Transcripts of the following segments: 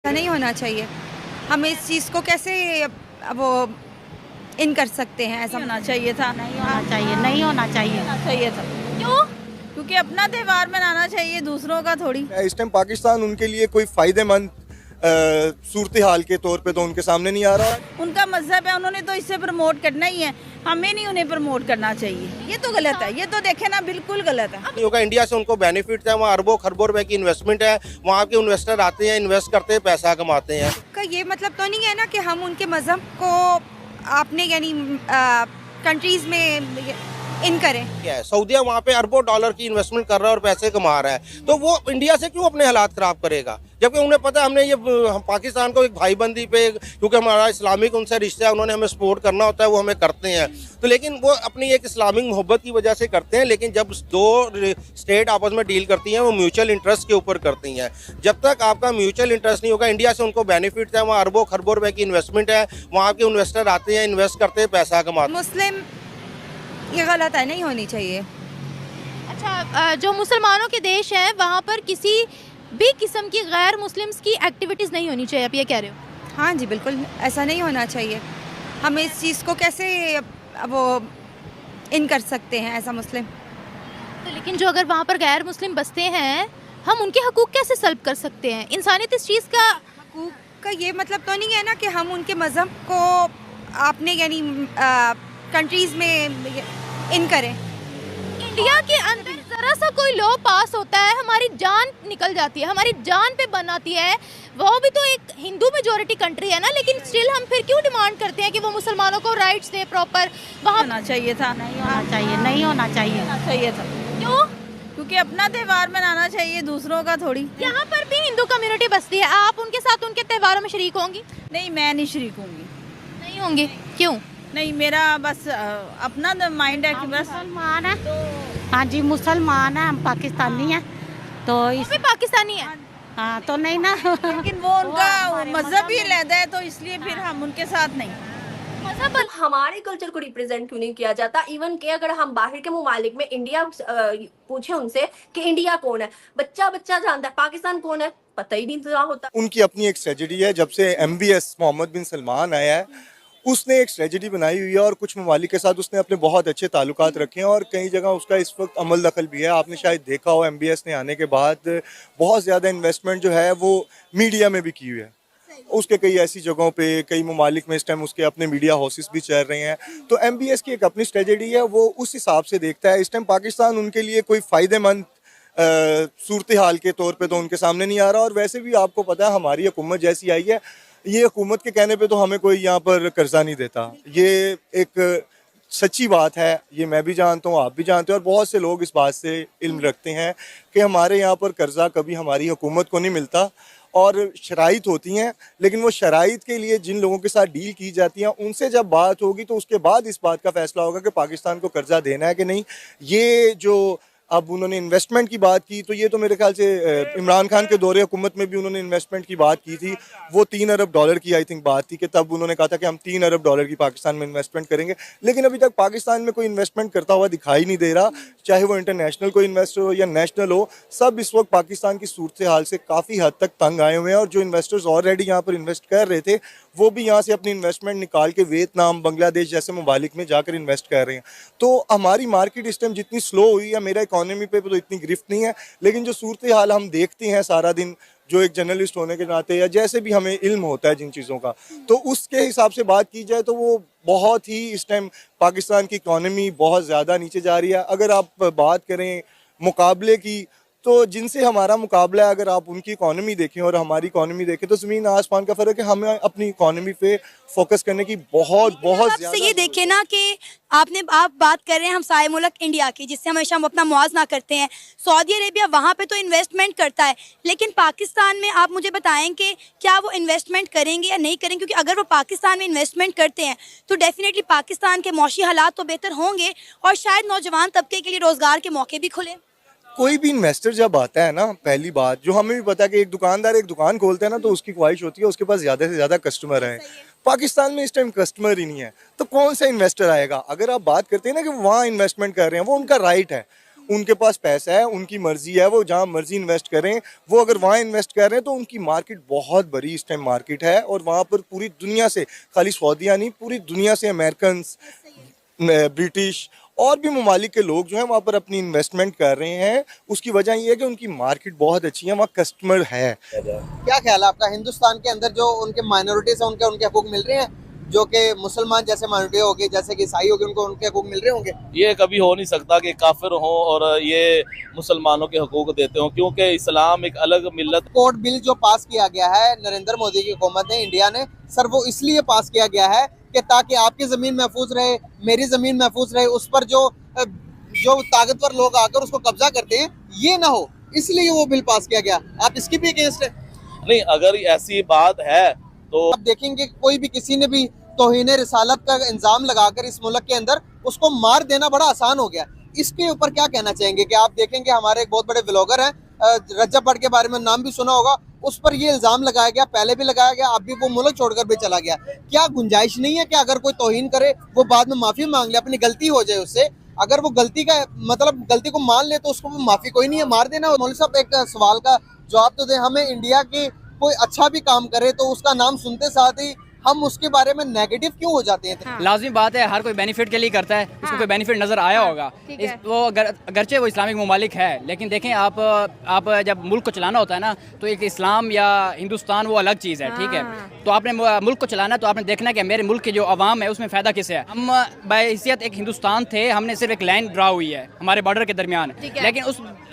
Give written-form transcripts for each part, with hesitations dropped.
ऐसा नहीं होना चाहिए। हम इस चीज़ को कैसे वो इन कर सकते हैं? ऐसा होना चाहिए था, नहीं होना चाहिए, नहीं होना चाहिए। होना चाहिए था। क्यों? क्योंकि अपना त्यौहार मनाना चाहिए, दूसरों का थोड़ी। इस टाइम पाकिस्तान उनके लिए कोई फायदेमंद सूरत हाल के तौर पे तो उनके सामने नहीं आ रहा। उनका मजहब है, उन्होंने तो इसे प्रमोट करना ही है, हमें नहीं उन्हें प्रमोट करना चाहिए। ये तो गलत है, ये तो देखे ना बिल्कुल गलत है। नहीं होगा, इंडिया से उनको बेनिफिट है, वहाँ अरबों खरबों रुपए की इन्वेस्टमेंट है, वहाँ के इन्वेस्टर आते हैं, इन्वेस्ट करते हैं, पैसा कमाते हैं। का ये मतलब तो नहीं है ना कि हम उनके मज़हब को आपने यानी कंट्रीज़ में इन करें। क्या है, सऊदीया वहाँ पे अरबों डॉलर की इन्वेस्टमेंट कर रहा है और पैसे कमा रहा है, तो वो इंडिया से क्यों अपने हालात खराब करेगा? जबकि उन्हें पता है हमने ये हम पाकिस्तान को एक भाईबंदी पे, क्योंकि हमारा इस्लामिक उनसे रिश्ता है, उन्होंने हमें सपोर्ट करना होता है, वो हमें करते हैं। तो लेकिन वो अपनी एक इस्लामिक मोहब्बत की वजह से करते हैं, लेकिन जब दो स्टेट आपस में डील करती हैं वो म्यूचुअल इंटरेस्ट के ऊपर करती हैं। जब तक आपका म्यूचुअल इंटरेस्ट नहीं होगा, इंडिया से उनको बेनिफिट है, वहाँ अरबों खरबों रुपए की इन्वेस्टमेंट है, वहाँ के इन्वेस्टर आते हैं, इन्वेस्ट करते हैं, पैसा कमाते हैं। मुस्लिम ये गलत है, नहीं होनी चाहिए। अच्छा, जो मुसलमानों के देश हैं वहाँ पर किसी भी किस्म की गैर मुस्लिम्स की एक्टिविटीज़ नहीं होनी चाहिए, आप ये कह रहे हो? हाँ जी, बिल्कुल ऐसा नहीं होना चाहिए। हम इस चीज़ को कैसे वो इन कर सकते हैं? ऐसा मुस्लिम तो लेकिन जो अगर वहाँ पर गैर मुस्लिम बसते हैं, हम उनके हकूक़ कैसे सल्ब कर सकते हैं? इंसानियत इस चीज़ का हकूक़ का ये मतलब तो नहीं है ना कि हम उनके मज़हब को आपने यानी कंट्रीज़ में इन करें। इंडिया के अंदर जरा सा कोई लॉ पास होता है, हमारी जान निकल जाती है, हमारी जान पे बन आती है। वो भी तो एक हिंदू मेजोरिटी कंट्री है ना, लेकिन स्टिल हम फिर क्यों डिमांड करते हैं कि वो मुसलमानों को राइट्स दे प्रॉपर? वहाँ होना चाहिए था, नहीं होना चाहिए, नहीं होना चाहिए। होना चाहिए था। क्यों? क्योंकि अपना त्यौहार मनाना चाहिए, दूसरों का थोड़ी। यहाँ पर भी हिंदू कम्युनिटी बसती है, आप उनके साथ उनके त्योहारों में शरीक होंगी? नहीं, मैं नहीं शरीक होंगी। नहीं होंगे? क्यों? नहीं, मेरा बस अपना माइंड है कि बस मुसलमान है। हाँ जी, मुसलमान है, हम पाकिस्तानी हैं, तो वो भी पाकिस्तानी है। हाँ तो नहीं ना। लेकिन वो उनका मजहब ही अलग है, तो इसलिए फिर हम उनके साथ नहीं। मजहब हमारे कल्चर को रिप्रेजेंट क्यों नहीं किया जाता? इवन के अगर हम बाहर के ममालिक में इंडिया पूछे उनसे कि इंडिया कौन है, बच्चा बच्चा जानता है, पाकिस्तान कौन है पता ही नहीं होता। उनकी अपनी एक स्ट्रेटजी है। जब से MBS मोहम्मद बिन सलमान आया है, उसने एक स्ट्रेटजी बनाई हुई है और कुछ ममालिक के साथ उसने अपने बहुत अच्छे ताल्लुकात रखे हैं और कई जगह उसका इस वक्त अमल दखल भी है। आपने शायद देखा हो MBS ने आने के बाद बहुत ज़्यादा इन्वेस्टमेंट जो है वो मीडिया में भी की हुई है। उसके कई ऐसी जगहों पे कई ममालिक में इस टाइम उसके अपने मीडिया हाउसेस भी चल रहे हैं। तो MBS की एक अपनी स्ट्रेटजी है, वो उस हिसाब से देखता है। इस टाइम पाकिस्तान उनके लिए कोई फ़ायदेमंद सूरत हाल के तौर पे तो उनके सामने नहीं आ रहा। और वैसे भी आपको पता है हमारी हुकूमत जैसी आई है, ये हुकूमत के कहने पे तो हमें कोई यहाँ पर कर्जा नहीं देता। ये एक सच्ची बात है, ये मैं भी जानता हूँ, आप भी जानते हैं और बहुत से लोग इस बात से इल्म रखते हैं कि हमारे यहाँ पर कर्जा कभी हमारी हुकूमत को नहीं मिलता और शराइत होती हैं। लेकिन वो शराइत के लिए जिन लोगों के साथ डील की जाती हैं उनसे जब बात होगी तो उसके बाद इस बात का फैसला होगा कि पाकिस्तान को कर्जा देना है कि नहीं। ये जो अब उन्होंने इन्वेस्टमेंट की बात की, तो ये तो मेरे ख्याल से इमरान खान के दौरे हुकूमत में भी उन्होंने इन्वेस्टमेंट की बात की थी। वो 3 अरब डॉलर की आई थिंक बात थी कि तब उन्होंने कहा था कि हम 3 अरब डॉलर की पाकिस्तान में इन्वेस्टमेंट करेंगे। लेकिन अभी तक पाकिस्तान में कोई इन्वेस्टमेंट करता हुआ दिखाई नहीं दे रहा, चाहे वो इंटरनेशनल कोई इन्वेस्टर हो या नेशनल हो। सब इस वक्त पाकिस्तान की सूरत हाल से काफ़ी हद तक तंग आए हुए हैं और जो इन्वेस्टर्स ऑलरेडी यहाँ पर इन्वेस्ट कर रहे थे वो भी यहाँ से अपनी इन्वेस्टमेंट निकाल के वियतनाम, बांग्लादेश जैसे ममालिक में जाकर इन्वेस्ट कर रहे हैं। तो हमारी मार्केट इस टाइम जितनी स्लो हुई है, मेरा इकॉनमी पे तो इतनी गिरफ्त नहीं है, लेकिन जो सूरत हाल हम देखते हैं सारा दिन, जो एक जर्नलिस्ट होने के नाते या जैसे भी हमें इल्म होता है जिन चीज़ों का, तो उसके हिसाब से बात की जाए तो वो बहुत ही इस टाइम पाकिस्तान की इकॉनमी बहुत ज़्यादा नीचे जा रही है। अगर आप बात करें मुकाबले की, तो जिनसे हमारा मुकाबला है, अगर आप उनकी इकॉनमी देखें और हमारी इकॉनमी देखें तो ज़मीन आसमान का फ़र्क है। हमें अपनी इकॉनमी पे फोकस करने की बहुत ज़्यादा ये देखें ना कि आप बात कर रहे हैं हमसाये मुल्क इंडिया की, जिससे हमेशा हम अपना मुआवजा करते हैं। सऊदी अरेबिया वहाँ पे तो इन्वेस्टमेंट करता है, लेकिन पाकिस्तान में आप मुझे बताएं कि क्या वो इन्वेस्टमेंट करेंगे या नहीं करेंगे? क्योंकि अगर वो पाकिस्तान में इन्वेस्टमेंट करते हैं तो डेफिनेटली पाकिस्तान के मौशी हालात तो बेहतर होंगे और शायद नौजवान तबके के लिए रोज़गार के मौके भी खुले। कोई भी इन्वेस्टर जब आता है ना, पहली बात जो हमें भी पता है कि एक दुकानदार एक दुकान खोलता है ना, तो उसकी ख्वाहिश होती है उसके पास ज़्यादा से ज़्यादा कस्टमर आए। पाकिस्तान में इस टाइम कस्टमर ही नहीं है, तो कौन सा इन्वेस्टर आएगा? अगर आप बात करते हैं ना कि वहाँ इन्वेस्टमेंट कर रहे हैं, वो उनका राइट है, उनके पास पैसा है, उनकी मर्जी है, वो जहाँ मर्जी इन्वेस्ट करें। वो अगर वहाँ इन्वेस्ट कर रहे हैं तो उनकी मार्केट बहुत बड़ी इस टाइम मार्केट है, और वहाँ पर पूरी दुनिया से, खाली सऊदीया नहीं, पूरी दुनिया से अमेरिकन, ब्रिटिश और भी ममालिक के लोग जो हैं वहाँ पर अपनी इन्वेस्टमेंट कर रहे हैं। उसकी वजह ये है कि उनकी मार्केट बहुत अच्छी है, वहाँ कस्टमर है। क्या ख्याल है आपका, हिंदुस्तान के अंदर जो उनके माइनॉरिटीज हैं उनके हकूक मिल रहे हैं, जो कि मुसलमान जैसे माइनॉरिटी होगी, जैसे कि ईसाई होगी, उनको उनके हकूक मिल रहे होंगे? ये कभी हो नहीं सकता कि काफिर हो और ये मुसलमानों के हकूक देते हो, क्योंकि इस्लाम एक अलग मिल्लत। कोर्ट बिल जो पास किया गया है नरेंद्र मोदी की हुकूमत ने, इंडिया ने, सर वो इसलिए पास किया गया है कि ताकि आपकी जमीन महफूज रहे, मेरी जमीन महफूज रहे, उस पर जो ताकतवर लोग आकर उसको कब्जा करते हैं ये ना हो, इसलिए वो बिल पास किया गया। आप इसकी भी अगेंस्ट है? नहीं, अगर ऐसी बात है तो आप देखेंगे कोई भी किसी ने भी तौहीन रिसालत का इंजाम लगाकर इस मुल्क के अंदर उसको मार देना बड़ा आसान हो गया। इसके ऊपर क्या कहना चाहेंगे कि आप देखेंगे हमारे एक बहुत बड़े व्लॉगर हैं, रजब भट्ट के बारे में नाम भी सुना होगा, उस पर ये इल्जाम लगाया गया, पहले भी लगाया गया, अब भी वो मुल्क छोड़कर भी चला गया। क्या गुंजाइश नहीं है कि अगर कोई तौहीन करे वो बाद में माफी मांग ले, अपनी गलती हो जाए उससे, अगर वो गलती का मतलब गलती को मान ले तो उसको माफी कोई नहीं है, मार देना। मौलवी साहब एक सवाल का जवाब तो दे, हमें इंडिया की कोई अच्छा भी काम करे तो उसका नाम सुनते साथ ही हम उसके बारे में नेगेटिव क्यों हो जाते हैं? हाँ। लाजमी बात है, हर कोई बेनिफिट के लिए करता है, उसको कोई बेनिफिट नज़र आया होगा। इस वो अगरचे वो इस्लामिक ममालिक है, लेकिन देखें आप जब मुल्क को चलाना होता है ना, तो एक इस्लाम या हिंदुस्तान वो अलग चीज़ है, ठीक है। तो आपने मुल्क को चलाना तो आपने देखना कि मेरे मुल्क की जो आवाम है उसमें फ़ायदा किसे है। हम बहैसियत एक हिंदुस्तान थे, हमने सिर्फ एक लाइन ड्रा हुई है हमारे बॉर्डर के दरमियान, लेकिन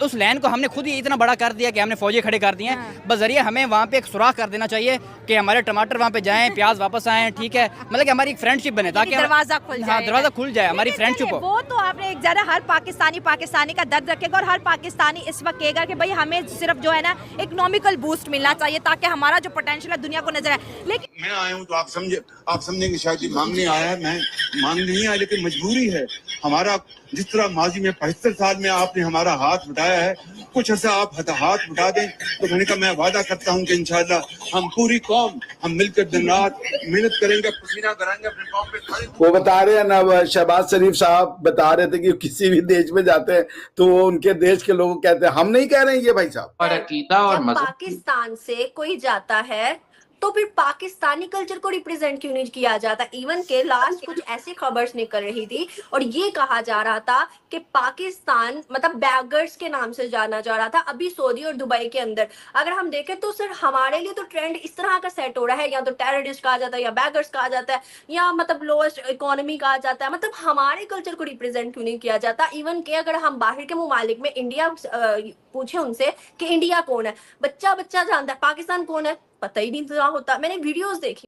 उस लाइन को हमने खुद ही इतना बड़ा कर दिया कि हमने फौजी खड़े कर दिए हैं। बजरिए हमें वहाँ पे एक सुराख कर देना चाहिए कि हमारे टमाटर वहाँ पे जाएं, प्याज वापस आएँ, ठीक है, मतलब कि हमारी एक फ्रेंडशिप बने, ताकि दरवाजा खुल जाए। हाँ, दरवाजा खुल जाए, हमारी फ्रेंडशिप हो। वो तो आपने एक ज़रा हर पाकिस्तानी का दर्द रखेगा, और हर पाकिस्तानी इस वक्त कहेगा कि भाई हमें सिर्फ जो है ना इकोनॉमिकल बूस्ट मिलना चाहिए ताकि हमारा जो पोटेंशियल है दुनिया को नजर आए। लेकिन मैं आया हूँ तो आप समझेंगे शायद ये मांगने आया है, मैं मांग नहीं आया, लेकिन मजबूरी है हमारा। जिस तरह माजी में 75 साल में आपने हमारा हाथ बटाया है, कुछ ऐसा आप हाथ बटा दें तो मैंने कहा मैं वादा करता हूँ कि इंशाल्लाह हम पूरी कौम हम मिलकर दिन रात मेहनत करेंगे, पसीना कराएंगे अपने कौम पे। वो बता रहे हैं ना, शहबाज शरीफ साहब बता रहे थे कि किसी भी देश में जाते हैं तो वो उनके देश के लोग कहते हैं, हम नहीं कह रहे हैं ये भाई साहब। और अकीदा और पाकिस्तान से कोई जाता है तो फिर पाकिस्तानी कल्चर को रिप्रेजेंट क्यों नहीं किया जाता? इवन के लास्ट कुछ ऐसी खबर्स निकल रही थी और ये कहा जा रहा था कि पाकिस्तान मतलब बैगर्स के नाम से जाना जा रहा था अभी सऊदी और दुबई के अंदर। अगर हम देखें तो सर हमारे लिए तो ट्रेंड इस तरह का सेट हो रहा है, या तो टेररिस्ट कहा जाता है, या बैगर्स कहा जाता है, या मतलब लोएस्ट इकोनॉमी कहा जाता है। मतलब हमारे कल्चर को रिप्रेजेंट क्यों नहीं किया जाता? इवन के अगर हम बाहर के ममालिक में इंडिया पूछे उनसे कि इंडिया कौन है, बच्चा जानता है, पाकिस्तान कौन है पता ही नहीं होता। मैंने वीडियोस देखी।